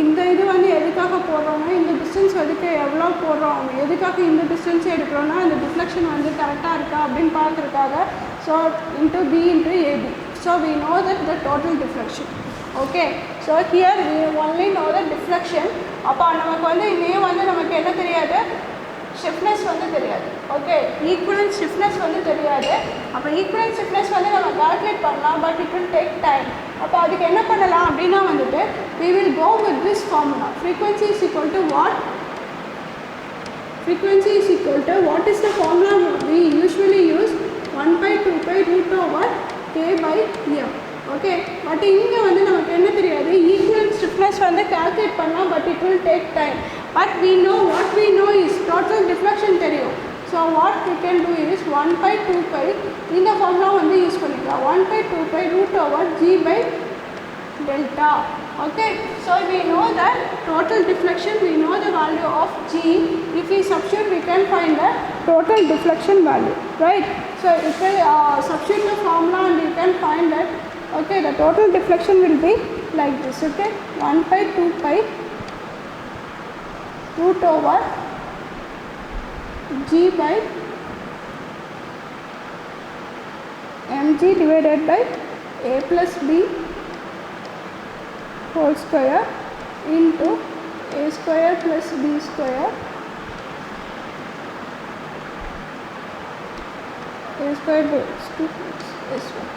இந்த இது வந்து எதுக்காக போடுறோம்னா, இந்த டிஸ்டன்ஸ் எதுக்கு எவ்வளோ போடுறோம், எதுக்காக இந்த டிஸ்டன்ஸ் எடுக்கிறோன்னா இந்த டிஃப்ளெக்ஷன் வந்து கரெக்டாக இருக்கா அப்படின்னு பார்க்குறதுக்காக. So into B into AB. So we know that the total deflection, okay. So here we only know the deflection. அப்போ நமக்கு வந்து இங்கே வந்து நமக்கு என்ன தெரியாது, ஸ்டிஃப்னஸ் வந்து தெரியாது, ஓகே. ஈக்குவலன்ட் ஸ்டிஃப்னஸ் வந்து தெரியாது. அப்போ ஈக்குவலன்ட் ஸ்டிஃப்னஸ் வந்து நம்ம கால்குலேட் பண்ணலாம், but it will take time. அப்போ அதுக்கு என்ன பண்ணலாம் அப்படின்னா வந்துட்டு we will go with this formula. Frequency is equal to what? Frequency is equal to, what is the formula we usually use? 1 by 2 by root over K by M, okay. But இங்கே வந்து நமக்கு என்ன தெரியாது, equivalent stiffness வந்து calculate பண்ணலாம், but it will take time. But we know, what we know is total deflection தெரியும். So what we can do is 1 by 2 pi, இந்த formula வந்து யூஸ் பண்ணிக்கலாம், 1 by 2 pi root over G by delta, okay. So we know that total deflection, we know the value of G. If we substitute, we can find the total deflection value, right. So if we substitute the formula and you can find that, okay, the total deflection will be like this, okay, 1 by 2 pi root over G by mg divided by a plus b whole square into a square plus b square a square goes to s1.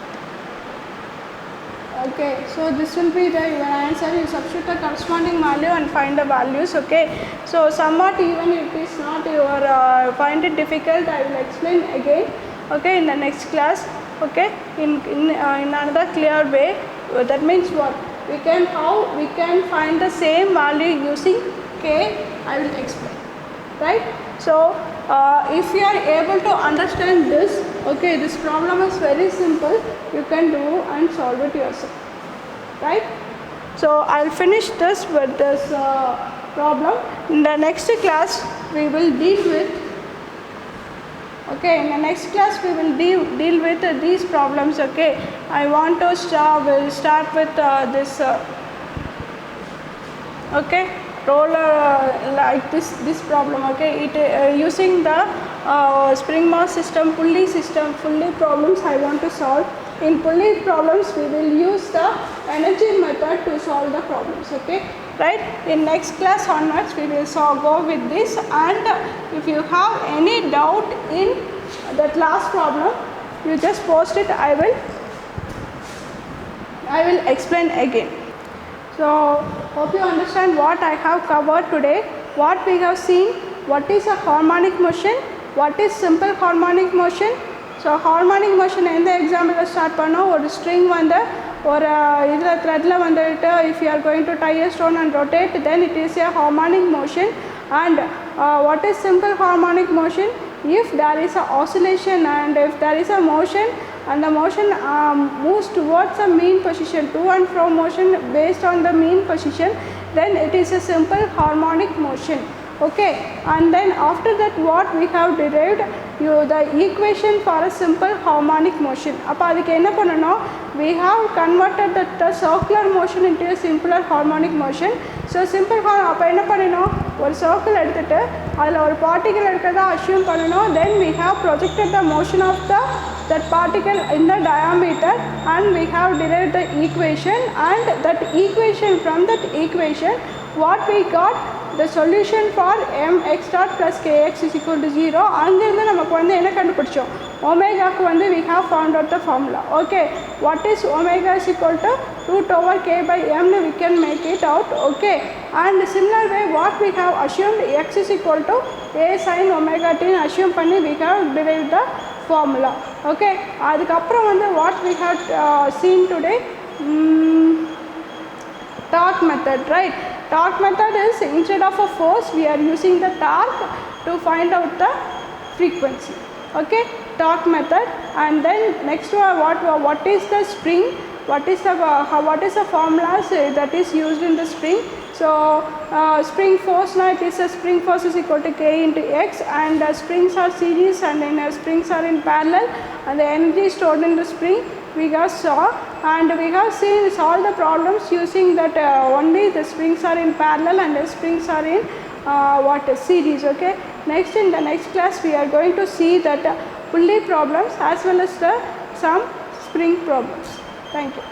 Okay, so this will be the your answer. You substitute the corresponding value and find the values. Okay, so somewhat even if it is not your find it difficult, I will explain again. Okay, in the next class. Okay, in another clear way. That means what we can find the same value using k. I will explain. Right. So if you are able to understand this, okay, this problem is very simple. You can do and solve it yourself. Right. So I will finish this with this problem. In the next class we will deal with. Okay, in the next class we will deal with these problems. Okay, I want to will start with this. Okay, roller like this problem. Okay, it using the spring mass system, pulley problems I want to solve. In pulley problems we will use the energy method to solve the problems. Okay, right. In next class onwards we will go with this, and if you have any doubt in that last problem, you just post it. I will explain again. So hope you understand what I have covered today. What we have seen, what is a harmonic motion, what is simple harmonic motion. So harmonic motion எந்த example start பண்ணோம், ஒரு string வந்து ஒரு இதில் த்ரெட்டில் வந்துட்டு if you are going to tie a stone and rotate, then it is a harmonic motion. And what is simple harmonic motion? If there is a oscillation and if there is a motion and the motion moves towards a mean position, to and fro motion based on the mean position, then it is a simple harmonic motion. Okay, and then after that what we have derived the equation for a simple harmonic motion. அப்போ அதுக்கு என்ன பண்ணணும், we have converted the circular motion into a simpler harmonic motion. So simple அப்போ என்ன பண்ணணும், ஒரு circle எடுத்துட்டு அதில் ஒரு particle எடுக்கிறதா assume பண்ணணும். Then we have projected the motion of that particle in the diameter, and we have derived the equation, and that equation, from that equation what we got, the solution for mx dot plus kx is equal to 0. அங்கிருந்து நமக்கு வந்து என்ன கண்டுபிடிச்சோம், ஒமேகாக்கு வந்து we have found out the formula. Okay, what is omega is equal to root over k by m, we can make it out. Okay, and similar way what we have assumed, x is equal to a sin omega t assume பண்ணி we have derived the formula. Okay, அதுக்கப்புறம் வந்து what we have seen today, torque method, right? Torque method is, instead of a force we are using the torque to find out the frequency. Okay, torque method. And then next what is the spring, what is the formulas that is used in the spring. So spring force, now it is a spring force is equal to k into x, and springs are series and then springs are in parallel, and the energy stored in the spring we have saw, and we have seen solve the problems using that only the springs are in parallel and the springs are in series. Okay, next in the next class we are going to see that pulley problems as well as some spring problems. Thank you.